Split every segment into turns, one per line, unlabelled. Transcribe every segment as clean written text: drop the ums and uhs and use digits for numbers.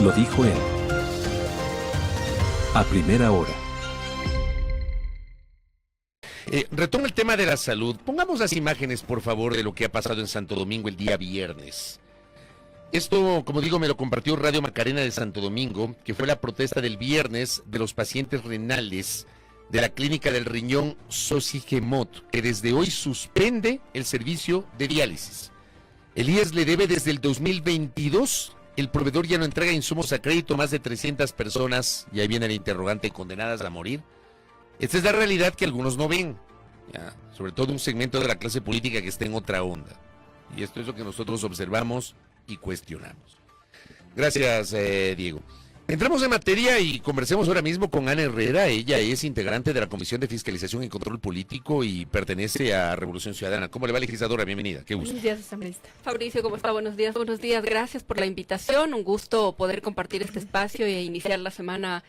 Lo dijo él. A primera hora.
Retomo el tema de la salud. Pongamos las imágenes, por favor, de lo que ha pasado en Santo Domingo el día viernes. Esto, como digo, me lo compartió Radio Macarena de Santo Domingo, que fue la protesta del viernes de los pacientes renales de la clínica del riñón Sosigemot, que desde hoy suspende el servicio de diálisis. El IES le debe desde el 2022, el proveedor ya no entrega insumos a crédito, más de 300 personas, y ahí viene el interrogante, condenadas a morir. Esta es la realidad que algunos no ven, ¿ya? Sobre todo un segmento de la clase política que está en otra onda. Y esto es lo que nosotros observamos y cuestionamos. Gracias, Diego. Entramos en materia y conversemos ahora mismo con Ana Herrera. Ella es integrante de la Comisión de Fiscalización y Control Político y pertenece a Revolución Ciudadana. ¿Cómo le va, legisladora? Bienvenida. Qué gusto.
Buenos días, asambleísta. Fabricio, ¿cómo está? Buenos días. Buenos días. Gracias por la invitación. Un gusto poder compartir este espacio e iniciar la semana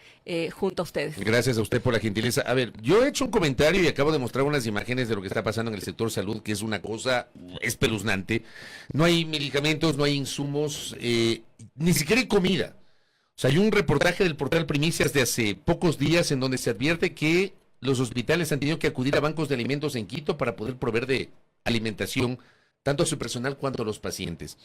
junto a ustedes.
Gracias a usted por la gentileza. A ver, yo he hecho un comentario y acabo de mostrar unas imágenes de lo que está pasando en el sector salud, que es una cosa espeluznante. No hay medicamentos, no hay insumos, ni siquiera hay comida. O sea, hay un reportaje del portal Primicias de hace pocos días en donde se advierte que los hospitales han tenido que acudir a bancos de alimentos en Quito para poder proveer de alimentación tanto a su personal cuanto a los pacientes.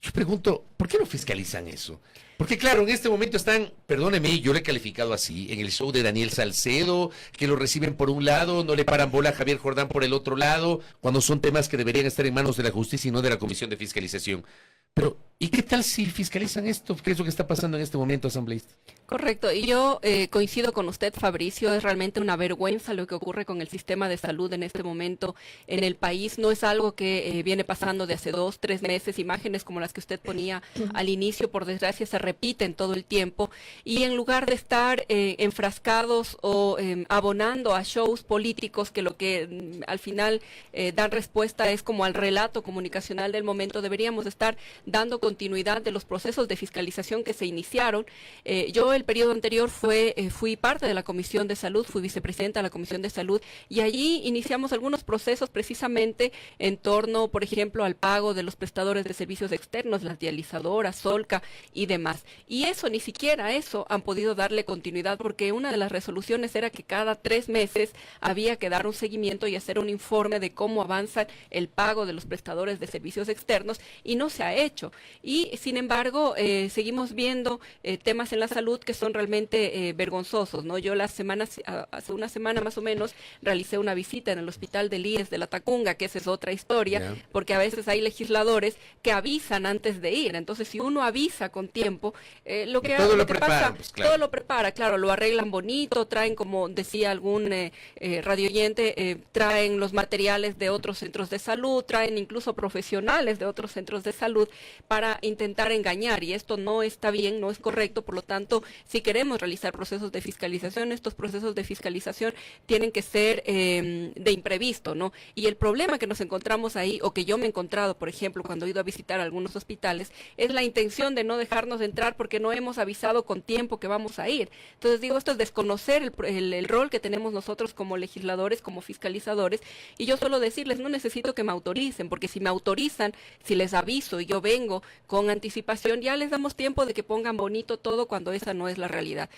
Yo pregunto, ¿por qué no fiscalizan eso? Porque claro, en este momento están, perdóneme, yo le he calificado así, en el show de Daniel Salcedo, que lo reciben por un lado, no le paran bola a Javier Jordán por el otro lado, cuando son temas que deberían estar en manos de la justicia y no de la Comisión de Fiscalización. Pero, ¿y qué tal si fiscalizan esto? ¿Qué es lo que está pasando en este momento, asambleísta?
Correcto, y yo coincido con usted, Fabricio, es realmente una vergüenza lo que ocurre con el sistema de salud en este momento en el país. No es algo que viene pasando de hace 2, 3 meses. Imágenes como las que usted ponía al inicio, por desgracia, se repiten todo el tiempo. Y en lugar de estar enfrascados o abonando a shows políticos que lo que al final dan respuesta es como al relato comunicacional del momento, deberíamos estar dando continuidad de los procesos de fiscalización que se iniciaron. Yo el periodo anterior fui parte de la Comisión de Salud, fui vicepresidenta de la Comisión de Salud, y allí iniciamos algunos procesos precisamente en torno, por ejemplo, al pago de los prestadores de servicios externos, las dializadoras, Solca y demás. Y eso, ni siquiera eso han podido darle continuidad, porque una de las resoluciones era que cada 3 meses había que dar un seguimiento y hacer un informe de cómo avanza el pago de los prestadores de servicios externos, y no se ha hecho. Y sin embargo, seguimos viendo temas en la salud que son realmente vergonzosos, ¿no? Yo hace una semana más o menos realicé una visita en el hospital del IES de la Tacunga, que esa es otra historia, porque a veces hay legisladores que avisan antes de ir. Entonces, si uno avisa con tiempo, lo que pasa, pues, claro, todo lo prepara, claro, lo arreglan bonito, traen, como decía algún radio oyente, traen los materiales de otros centros de salud, traen incluso profesionales de otros centros de salud para intentar engañar, y esto no está bien, no es correcto. Por lo tanto, si queremos realizar procesos de fiscalización, estos procesos de fiscalización tienen que ser de imprevisto, ¿no? Y el problema que nos encontramos ahí, o que yo me he encontrado, por ejemplo, cuando he ido a visitar algunos hospitales, es la intención de no dejarnos entrar porque no hemos avisado con tiempo que vamos a ir. Entonces digo, esto es desconocer el rol que tenemos nosotros como legisladores, como fiscalizadores, y yo solo decirles, no necesito que me autoricen, porque si me autorizan, si les aviso y yo vengo con anticipación, ya les damos tiempo de que pongan bonito todo cuando esa no es la realidad.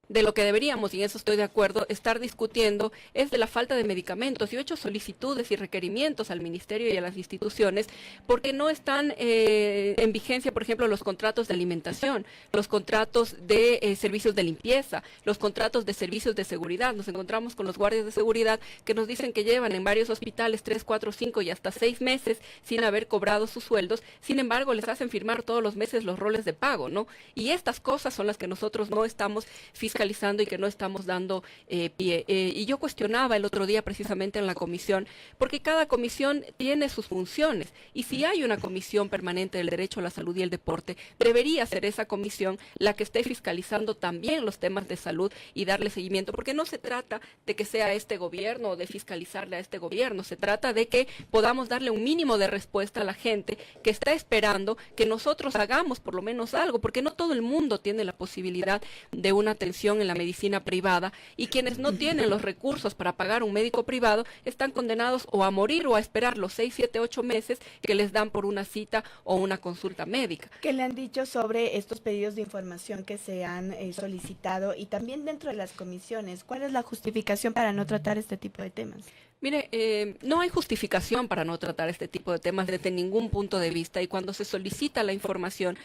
De lo que deberíamos, y en eso estoy de acuerdo, estar discutiendo es de la falta de medicamentos. Yo he hecho solicitudes y requerimientos al Ministerio y a las instituciones porque no están en vigencia, por ejemplo, los contratos de alimentación, los contratos de servicios de limpieza, los contratos de servicios de seguridad. Nos encontramos con los guardias de seguridad que nos dicen que llevan en varios hospitales 3, 4, 5 y hasta 6 meses sin haber cobrado sus sueldos. Sin embargo, les hacen firmar todos los meses los roles de pago, ¿no? Y estas cosas son las que nosotros no estamos fiscalizando y que no estamos dando pie. Y yo cuestionaba el otro día precisamente en la comisión, porque cada comisión tiene sus funciones, y si hay una comisión permanente del derecho a la salud y el deporte, debería ser esa comisión la que esté fiscalizando también los temas de salud y darle seguimiento, porque no se trata de que sea este gobierno o de fiscalizarle a este gobierno, se trata de que podamos darle un mínimo de respuesta a la gente que está esperando que nosotros hagamos por lo menos algo, porque no todo el mundo tiene la posibilidad de una atención inversión en la medicina privada, y quienes no tienen los recursos para pagar un médico privado están condenados o a morir o a esperar los 6, 7, 8 meses que les dan por una cita o una consulta médica.
¿Qué le han dicho sobre estos pedidos de información que se han solicitado y también dentro de las comisiones? ¿Cuál es la justificación para no tratar este tipo de temas?
Mire, no hay justificación para no tratar este tipo de temas desde ningún punto de vista, y cuando se solicita la información,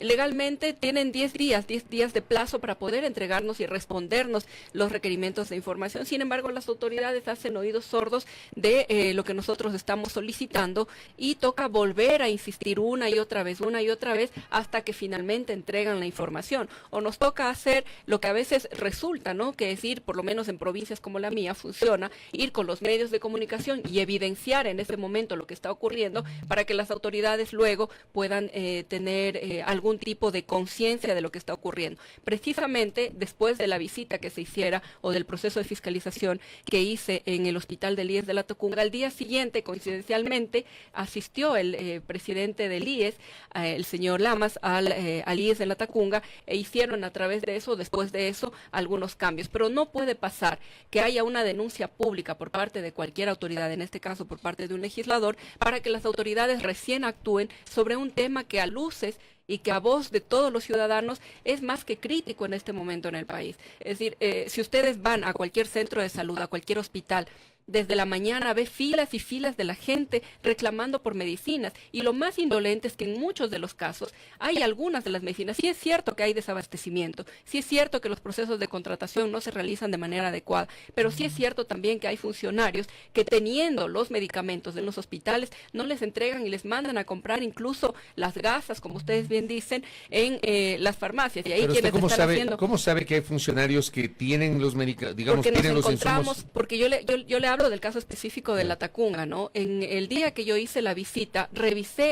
legalmente tienen 10 días de plazo para poder entregarnos y respondernos los requerimientos de información. Sin embargo, las autoridades hacen oídos sordos de lo que nosotros estamos solicitando, y toca volver a insistir una y otra vez, hasta que finalmente entregan la información. O nos toca hacer lo que a veces resulta, ¿no? Que es ir, por lo menos en provincias como la mía, funciona, ir con los medios de comunicación y evidenciar en ese momento lo que está ocurriendo para que las autoridades luego puedan tener algún tipo de conciencia de lo que está ocurriendo. Precisamente después de la visita que se hiciera o del proceso de fiscalización que hice en el hospital del IES de La Tacunga, al día siguiente, coincidencialmente, asistió el presidente del IES, el señor Lamas, al IES de La Tacunga, e hicieron a través de eso, después de eso, algunos cambios. Pero no puede pasar que haya una denuncia pública por parte de cualquier autoridad, en este caso por parte de un legislador, para que las autoridades recién actúen sobre un tema que a luces y que a voz de todos los ciudadanos es más que crítico en este momento en el país. Es decir, si ustedes van a cualquier centro de salud, a cualquier hospital, desde la mañana ve filas y filas de la gente reclamando por medicinas, y lo más indolente es que en muchos de los casos hay algunas de las medicinas. Sí es cierto que hay desabastecimiento, sí es cierto que los procesos de contratación no se realizan de manera adecuada, pero sí es cierto también que hay funcionarios que, teniendo los medicamentos en los hospitales, no les entregan y les mandan a comprar incluso las gasas, como ustedes bien dicen, en las farmacias. Y ahí
pero
quienes
¿cómo
están
sabe,
haciendo...
¿Cómo sabe que hay funcionarios que tienen los medicamentos, digamos,
porque
tienen
nos
los
encontramos,
insumos?
porque yo le hablo del caso específico de La Tacunga, ¿no? En el día que yo hice la visita,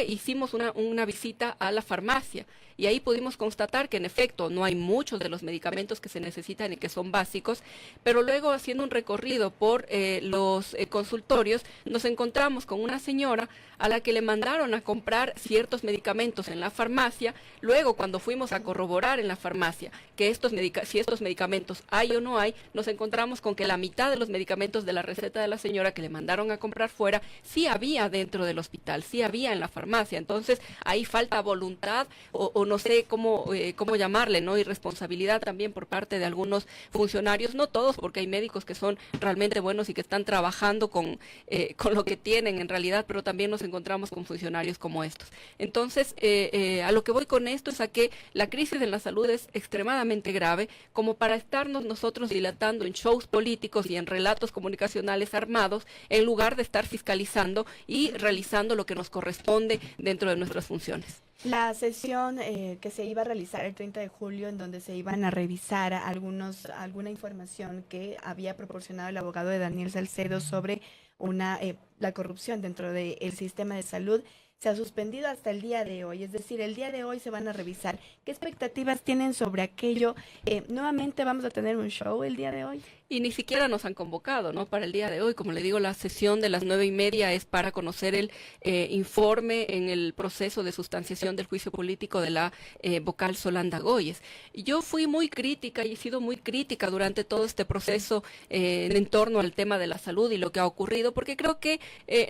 hicimos una visita a la farmacia, y ahí pudimos constatar que en efecto no hay muchos de los medicamentos que se necesitan y que son básicos, pero luego, haciendo un recorrido por los consultorios, nos encontramos con una señora a la que le mandaron a comprar ciertos medicamentos en la farmacia. Luego, cuando fuimos a corroborar en la farmacia que si estos medicamentos hay o no hay, nos encontramos con que la mitad de los medicamentos de la receta de la señora que le mandaron a comprar fuera sí había dentro del hospital, sí había en la farmacia. Entonces ahí falta voluntad o no sé cómo llamarle, ¿no? Irresponsabilidad también por parte de algunos funcionarios, no todos, porque hay médicos que son realmente buenos y que están trabajando con lo que tienen en realidad, pero también nos encontramos con funcionarios como estos. Entonces, a lo que voy con esto es a que la crisis en la salud es extremadamente grave como para estarnos nosotros dilatando en shows políticos y en relatos comunicacionales armados, en lugar de estar fiscalizando y realizando lo que nos corresponde dentro de nuestras funciones.
La sesión que se iba a realizar el 30 de julio, en donde se iban a revisar alguna información que había proporcionado el abogado de Daniel Salcedo sobre la corrupción dentro del sistema de salud, se ha suspendido hasta el día de hoy. Es decir, el día de hoy se van a revisar. ¿Qué expectativas tienen sobre aquello? ¿Nuevamente vamos a tener un show el día de hoy?
Y ni siquiera nos han convocado, ¿no? Para el día de hoy. Como le digo, la sesión de las 9:30 es para conocer el informe en el proceso de sustanciación del juicio político de la vocal Solanda Goyes. Yo fui muy crítica y he sido muy crítica durante todo este proceso en torno al tema de la salud y lo que ha ocurrido, porque creo que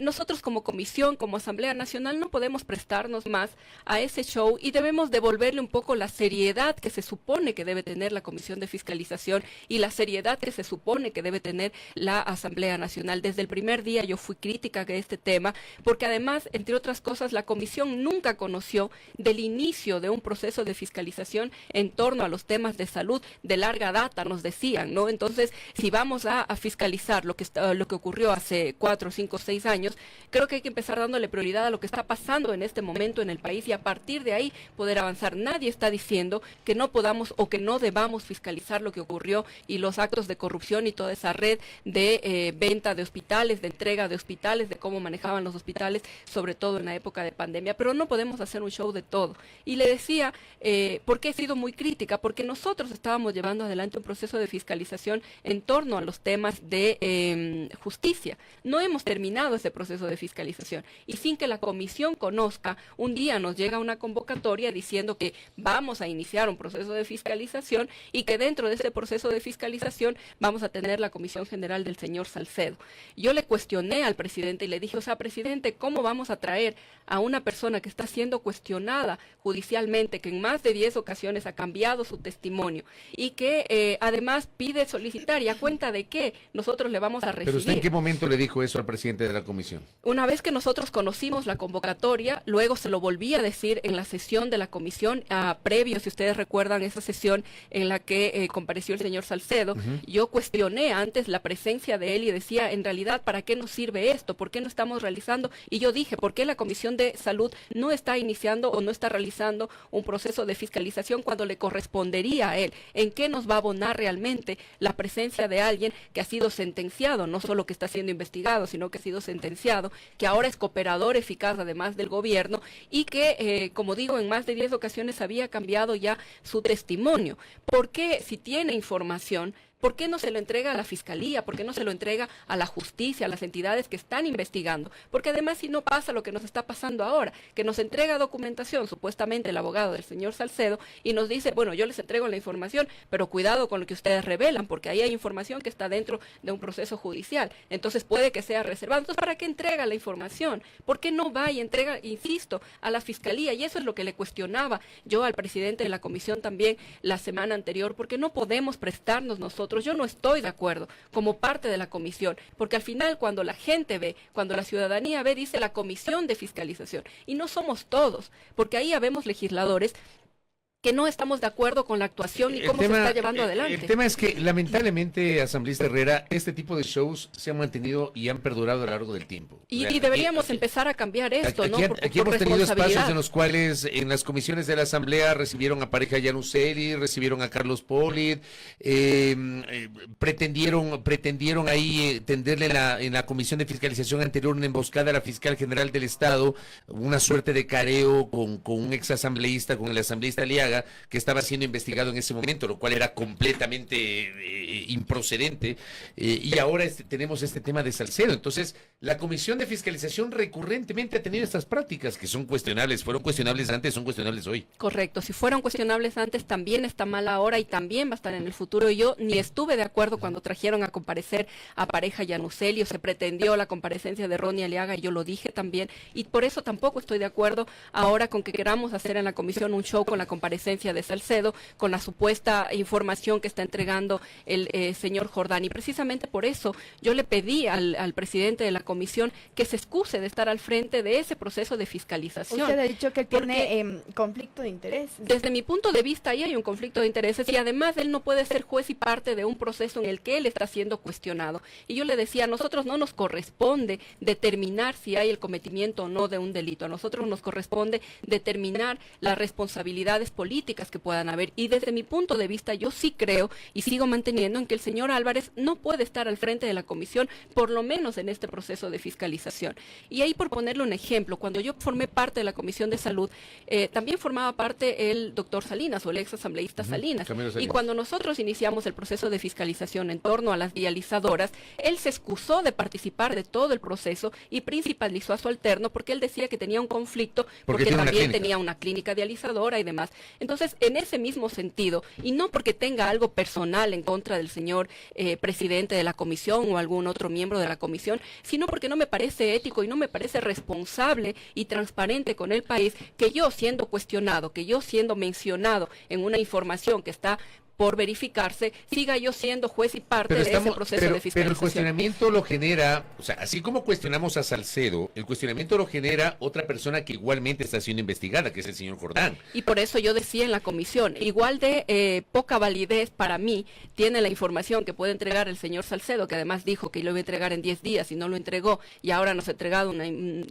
nosotros como comisión, como Asamblea Nacional, no podemos prestarnos más a ese show y debemos devolverle un poco la seriedad que se supone que debe tener la Comisión de Fiscalización y la seriedad que se supone que debe tener la Asamblea Nacional. Desde el primer día yo fui crítica de este tema, porque además, entre otras cosas, la Comisión nunca conoció del inicio de un proceso de fiscalización en torno a los temas de salud de larga data, nos decían, ¿no? Entonces, si vamos a fiscalizar lo que ocurrió hace 4, 5, 6 años, creo que hay que empezar dándole prioridad a lo que está pasando en este momento en el país y a partir de ahí poder avanzar. Nadie está diciendo que no podamos o que no debamos fiscalizar lo que ocurrió y los actos de corrupción corrupción y toda esa red de venta de hospitales, de entrega de hospitales, de cómo manejaban los hospitales, sobre todo en la época de pandemia. Pero no podemos hacer un show de todo. Y le decía, ¿por qué he sido muy crítica? Porque nosotros estábamos llevando adelante un proceso de fiscalización en torno a los temas de justicia. No hemos terminado ese proceso de fiscalización. Y sin que la comisión conozca, un día nos llega una convocatoria diciendo que vamos a iniciar un proceso de fiscalización y que dentro de ese proceso de fiscalización vamos a tener la comisión general del señor Salcedo. Yo le cuestioné al presidente y le dije, o sea, presidente, ¿cómo vamos a traer a una persona que está siendo cuestionada judicialmente, que en más de 10 ocasiones ha cambiado su testimonio y que además pide solicitar, y a cuenta de qué nosotros le vamos a recibir?
¿Pero usted en qué momento le dijo eso al presidente de la comisión?
Una vez que nosotros conocimos la convocatoria, luego se lo volví a decir en la sesión de la comisión, previo, si ustedes recuerdan, esa sesión en la que compareció el señor Salcedo. Yo cuestioné antes la presencia de él y decía, en realidad, ¿para qué nos sirve esto? ¿Por qué no estamos realizando? Y yo dije, ¿por qué la Comisión de Salud no está iniciando o no está realizando un proceso de fiscalización cuando le correspondería a él? ¿En qué nos va a abonar realmente la presencia de alguien que ha sido sentenciado, no solo que está siendo investigado, sino que ha sido sentenciado, que ahora es cooperador eficaz además del gobierno y que, como digo, en más de 10 ocasiones había cambiado ya su testimonio? ¿Por qué, si tiene información, por qué no se lo entrega a la Fiscalía? ¿Por qué no se lo entrega a la justicia, a las entidades que están investigando? Porque además, si no pasa lo que nos está pasando ahora, que nos entrega documentación, supuestamente el abogado del señor Salcedo, y nos dice, bueno, yo les entrego la información, pero cuidado con lo que ustedes revelan, porque ahí hay información que está dentro de un proceso judicial, entonces puede que sea reservado. Entonces, ¿para qué entrega la información? ¿Por qué no va y entrega, insisto, a la Fiscalía? Y eso es lo que le cuestionaba yo al presidente de la comisión también la semana anterior, porque no podemos prestarnos nosotros. Yo no estoy de acuerdo como parte de la comisión, porque al final cuando la gente ve, cuando la ciudadanía ve, dice la comisión de fiscalización, y no somos todos, porque ahí habemos legisladores que no estamos de acuerdo con la actuación y cómo se está llevando adelante.
El tema es que, lamentablemente, asambleísta Herrera, este tipo de shows se han mantenido y han perdurado a lo largo del tiempo.
Y deberíamos empezar a cambiar esto, ¿no?
Aquí hemos tenido espacios en los cuales en las comisiones de la Asamblea recibieron a Pareja Llanuceri, recibieron a Carlos Polit, pretendieron ahí tenderle en la comisión de fiscalización anterior una emboscada a la fiscal general del Estado, una suerte de careo con un ex asambleísta, con el asambleísta Aliaga, que estaba siendo investigado en ese momento, lo cual era completamente improcedente, y ahora tenemos este tema de Salcedo. Entonces, la Comisión de Fiscalización recurrentemente ha tenido estas prácticas que son cuestionables, fueron cuestionables antes, son cuestionables hoy.
Correcto, si fueron cuestionables antes, también está mal ahora y también va a estar en el futuro. Y yo ni estuve de acuerdo cuando trajeron a comparecer a Pareja Llanuceri, o se pretendió la comparecencia de Ronnie Aliaga, y yo lo dije también, y por eso tampoco estoy de acuerdo ahora con que queramos hacer en la comisión un show con la comparecencia de Salcedo, con la supuesta información que está entregando el señor Jordán. Y precisamente por eso yo le pedí al presidente de la comisión que se excuse de estar al frente de ese proceso de fiscalización.
Usted ha dicho que tiene conflicto de interés.
Desde mi punto de vista, ahí hay un conflicto de intereses, y además él no puede ser juez y parte de un proceso en el que él está siendo cuestionado. Y yo le decía, a nosotros no nos corresponde determinar si hay el cometimiento o no de un delito. A nosotros nos corresponde determinar las responsabilidades políticas que puedan haber. Y desde mi punto de vista, yo sí creo y sigo manteniendo en que el señor Álvarez no puede estar al frente de la comisión, por lo menos en este proceso de fiscalización. Y ahí, por ponerle un ejemplo, cuando yo formé parte de la Comisión de Salud, también formaba parte el doctor Salinas, o el ex asambleísta Salinas. Y cuando nosotros iniciamos el proceso de fiscalización en torno a las dializadoras, él se excusó de participar de todo el proceso y principalizó a su alterno, porque él decía que tenía un conflicto, porque también tenía una clínica dializadora y demás. Entonces, en ese mismo sentido, y no porque tenga algo personal en contra del señor presidente de la comisión o algún otro miembro de la comisión, sino porque no me parece ético y no me parece responsable y transparente con el país que yo, siendo cuestionado, que yo, siendo mencionado en una información que está por verificarse, siga yo siendo juez y parte de ese proceso de fiscalización.
Pero el cuestionamiento lo genera, o sea, así como cuestionamos a Salcedo, el cuestionamiento lo genera otra persona que igualmente está siendo investigada, que es el señor Jordán.
Y por eso yo decía en la comisión, igual de poca validez para mí tiene la información que puede entregar el señor Salcedo, que además dijo que lo iba a entregar en 10 días y no lo entregó, y ahora nos ha entregado,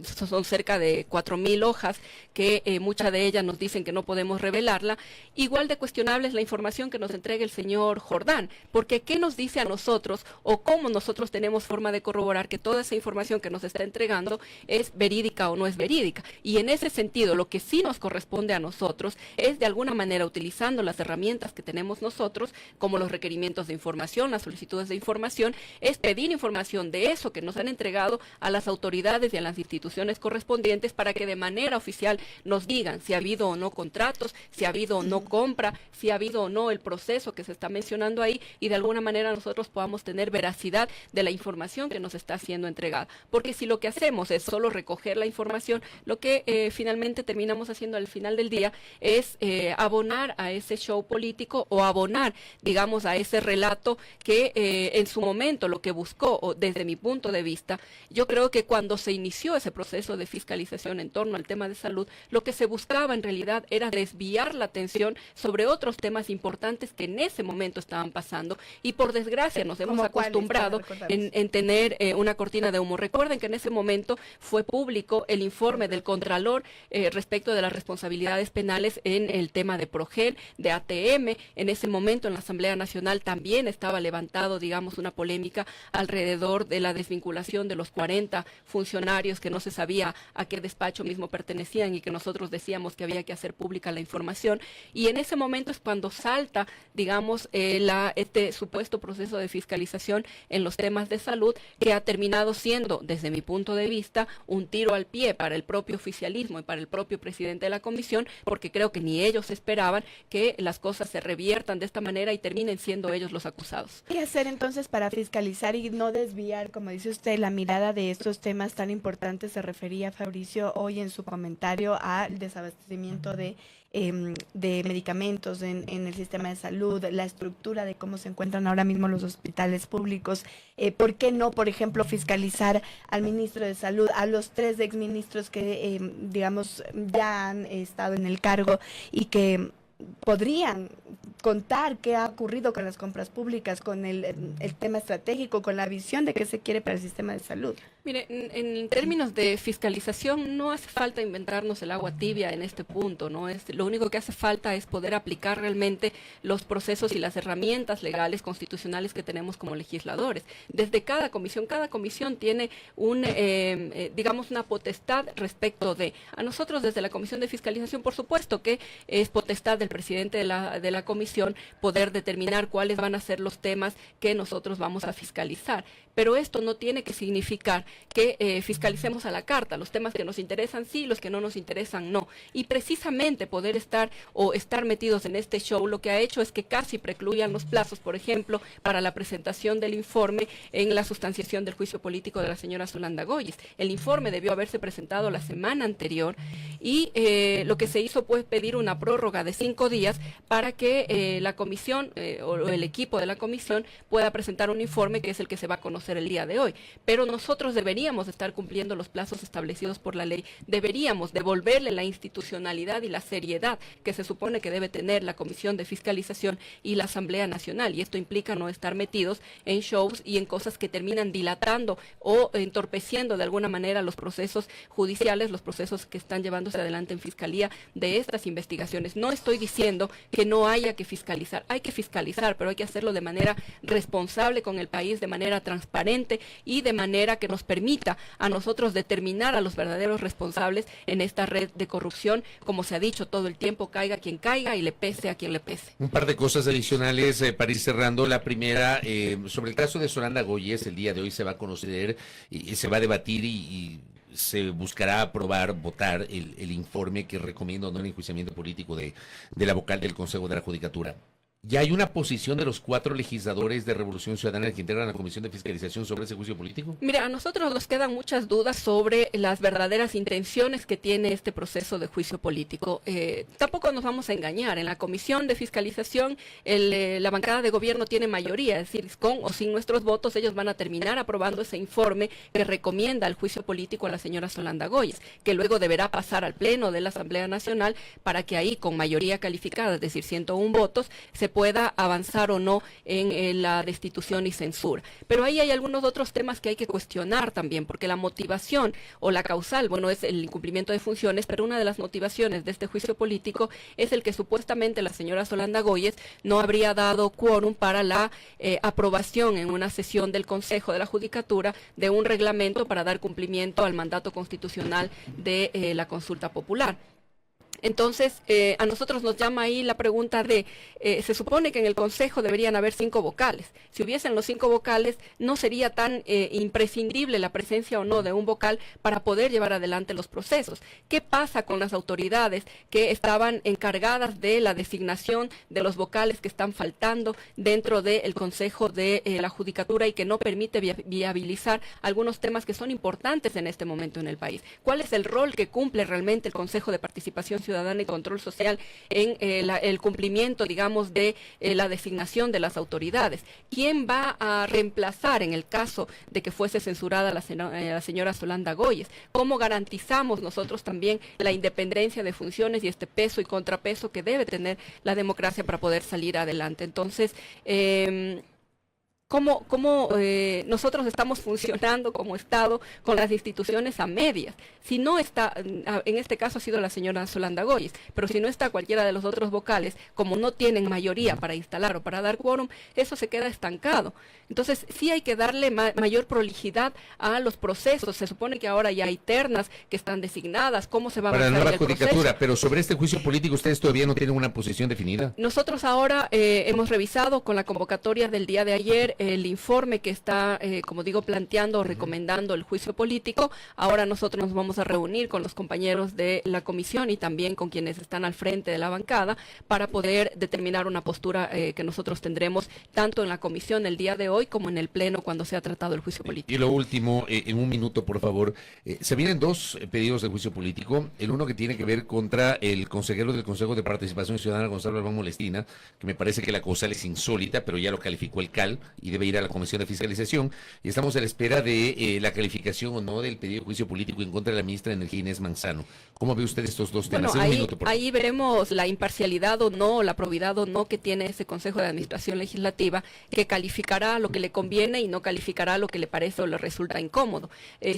son cerca de 4,000 hojas, que muchas de ellas nos dicen que no podemos revelarla. Igual de cuestionable es la información que nos nos entregue el señor Jordán, porque ¿qué nos dice a nosotros o cómo nosotros tenemos forma de corroborar que toda esa información que nos está entregando es verídica o no es verídica? Y en ese sentido, lo que sí nos corresponde a nosotros es de alguna manera, utilizando las herramientas que tenemos nosotros, como los requerimientos de información, las solicitudes de información, es pedir información de eso que nos han entregado a las autoridades y a las instituciones correspondientes para que de manera oficial nos digan si ha habido o no contratos, si ha habido o no compra, si ha habido o no el proceso que se está mencionando ahí, y de alguna manera nosotros podamos tener veracidad de la información que nos está siendo entregada. Porque si lo que hacemos es solo recoger la información, lo que finalmente terminamos haciendo al final del día es abonar a ese show político o abonar, digamos, a ese relato que en su momento lo que buscó, o desde mi punto de vista, yo creo que cuando se inició ese proceso de fiscalización en torno al tema de salud, lo que se buscaba en realidad era desviar la atención sobre otros temas importantes que en ese momento estaban pasando, y por desgracia nos hemos acostumbrado en tener una cortina de humo. Recuerden que en ese momento fue público el informe del Contralor respecto de las responsabilidades penales en el tema de Progen, de ATM. En ese momento en la Asamblea Nacional también estaba levantado, digamos, una polémica alrededor de la desvinculación de los 40 funcionarios que no se sabía a qué despacho mismo pertenecían y que nosotros decíamos que había que hacer pública la información. Y en ese momento es cuando salta, digamos, este supuesto proceso de fiscalización en los temas de salud, que ha terminado siendo, desde mi punto de vista, un tiro al pie para el propio oficialismo y para el propio presidente de la comisión, porque creo que ni ellos esperaban que las cosas se reviertan de esta manera y terminen siendo ellos los acusados.
¿Qué hacer entonces para fiscalizar y no desviar, como dice usted, la mirada de estos temas tan importantes? Se refería Fabricio hoy en su comentario al desabastecimiento de medicamentos en el sistema de salud, la estructura de cómo se encuentran ahora mismo los hospitales públicos. ¿Por qué no, por ejemplo, fiscalizar al ministro de Salud, a los 3 exministros que, digamos, ya han estado en el cargo y que podrían contar qué ha ocurrido con las compras públicas, con el tema estratégico, con la visión de qué se quiere para el sistema de salud?
Mire, en términos de fiscalización no hace falta inventarnos el agua tibia en este punto, ¿no? Lo único que hace falta es poder aplicar realmente los procesos y las herramientas legales constitucionales que tenemos como legisladores. Desde cada comisión tiene digamos, una potestad respecto de. A nosotros desde la Comisión de Fiscalización, por supuesto que es potestad del presidente de la comisión poder determinar cuáles van a ser los temas que nosotros vamos a fiscalizar. Pero esto no tiene que significar que fiscalicemos a la carta. Los temas que nos interesan sí, los que no nos interesan no. Y precisamente poder estar metidos en este show lo que ha hecho es que casi precluyan los plazos, por ejemplo, para la presentación del informe en la sustanciación del juicio político de la señora Zulanda Goyes. El informe debió haberse presentado la semana anterior y lo que se hizo fue pedir una prórroga de 5 días para que la comisión o el equipo de la comisión pueda presentar un informe que es el que se va a conocer el día de hoy. Pero nosotros deberíamos estar cumpliendo los plazos establecidos por la ley, deberíamos devolverle la institucionalidad y la seriedad que se supone que debe tener la Comisión de Fiscalización y la Asamblea Nacional, y esto implica no estar metidos en shows y en cosas que terminan dilatando o entorpeciendo de alguna manera los procesos judiciales, los procesos que están llevándose adelante en Fiscalía de estas investigaciones. No estoy diciendo que no haya que fiscalizar, hay que fiscalizar, pero hay que hacerlo de manera responsable con el país, de manera transparente y de manera que nos permita a nosotros determinar a los verdaderos responsables en esta red de corrupción, como se ha dicho todo el tiempo, caiga quien caiga y le pese a quien le pese.
Un par de cosas adicionales para ir cerrando. La primera, sobre el caso de Zulanda Goyes, el día de hoy se va a conocer y se va a debatir y se buscará aprobar, votar el informe que recomienda no el enjuiciamiento político de la vocal del Consejo de la Judicatura. ¿Ya hay una posición de los 4 legisladores de Revolución Ciudadana que integran la Comisión de Fiscalización sobre ese juicio político?
Mira, a nosotros nos quedan muchas dudas sobre las verdaderas intenciones que tiene este proceso de juicio político. Tampoco nos vamos a engañar. En la Comisión de Fiscalización, la bancada de gobierno tiene mayoría, es decir, con o sin nuestros votos, ellos van a terminar aprobando ese informe que recomienda el juicio político a la señora Zulanda Goyes, que luego deberá pasar al Pleno de la Asamblea Nacional para que ahí, con mayoría calificada, es decir, 101 votos, se pueda avanzar o no en la destitución y censura. Pero ahí hay algunos otros temas que hay que cuestionar también, porque la motivación o la causal, bueno, es el incumplimiento de funciones, pero una de las motivaciones de este juicio político es el que supuestamente la señora Solanda Goyes no habría dado quórum para la aprobación en una sesión del Consejo de la Judicatura de un reglamento para dar cumplimiento al mandato constitucional de la consulta popular. Entonces, a nosotros nos llama ahí la pregunta de, se supone que en el Consejo deberían haber 5 vocales. Si hubiesen los 5 vocales, no sería tan imprescindible la presencia o no de un vocal para poder llevar adelante los procesos. ¿Qué pasa con las autoridades que estaban encargadas de la designación de los vocales que están faltando dentro del Consejo de la Judicatura y que no permite viabilizar algunos temas que son importantes en este momento en el país? ¿Cuál es el rol que cumple realmente el Consejo de Participación Ciudadana y Control Social en el cumplimiento, digamos, de la designación de las autoridades? ¿Quién va a reemplazar en el caso de que fuese censurada la señora Solanda Goyes? ¿Cómo garantizamos nosotros también la independencia de funciones y este peso y contrapeso que debe tener la democracia para poder salir adelante? Entonces, ¿cómo nosotros estamos funcionando como Estado con las instituciones a medias? Si no está, en este caso ha sido la señora Solanda Goyes, pero si no está cualquiera de los otros vocales, como no tienen mayoría para instalar o para dar quórum, eso se queda estancado. Entonces, sí hay que darle mayor prolijidad a los procesos. Se supone que ahora ya hay ternas que están designadas. ¿Cómo se va a avanzar
para la nueva
en el
judicatura?
proceso?
Pero sobre este juicio político, ¿ustedes todavía no tienen una posición definida?
Nosotros ahora hemos revisado con la convocatoria del día de ayer el informe que está, como digo, planteando o recomendando el juicio político. Ahora nosotros nos vamos a reunir con los compañeros de la comisión y también con quienes están al frente de la bancada para poder determinar una postura que nosotros tendremos tanto en la comisión el día de hoy como en el pleno cuando sea tratado el juicio político.
Y lo último, en un minuto, por favor. Se vienen 2 pedidos de juicio político. El uno que tiene que ver contra el consejero del Consejo de Participación Ciudadana, Gonzalo Albán Molestina, que me parece que la causal es insólita, pero ya lo calificó el CAL y debe ir a la Comisión de Fiscalización. Y estamos a la espera de la calificación o no del pedido de juicio político en contra de la ministra de Energía, Inés Manzano. ¿Cómo ve usted estos 2 temas?
Bueno,
En un minuto, por favor.
ahí veremos la imparcialidad o no, la probidad o no que tiene ese Consejo de Administración Legislativa, que calificará lo que le conviene y no calificará lo que le parece o le resulta incómodo.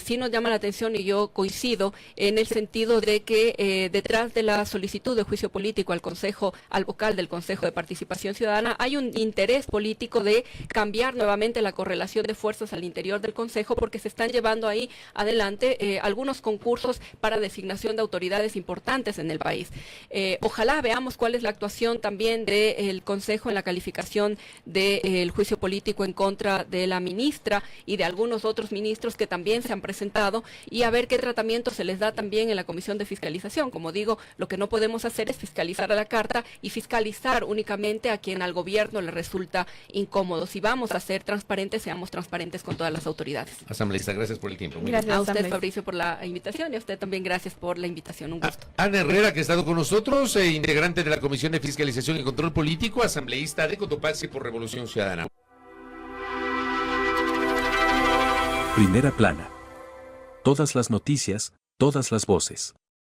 Sí nos llama la atención y yo coincido en el sentido de que detrás de la solicitud de juicio político al vocal del Consejo de Participación Ciudadana hay un interés político de cambiar nuevamente la correlación de fuerzas al interior del Consejo, porque se están llevando ahí adelante algunos concursos para designación de autoridades importantes en el país. Ojalá veamos cuál es la actuación también del Consejo en la calificación del juicio político en contra de la ministra y de algunos otros ministros que también se han presentado, y a ver qué tratamiento se les da también en la Comisión de Fiscalización. Como digo, lo que no podemos hacer es fiscalizar a la carta y fiscalizar únicamente a quien al gobierno le resulta incómodo. Si vamos a ser transparentes, seamos transparentes con todas las autoridades.
Asambleísta, gracias por el tiempo. Muy
Gracias,
A usted,
asambleísta.
Fabricio, por la invitación, y a usted también gracias por la invitación. Un gusto.
Ana Herrera, que ha estado con nosotros, integrante de la Comisión de Fiscalización y Control Político, asambleísta de Cotopaxi por Revolución Ciudadana.
Primera plana. Todas las noticias, todas las voces.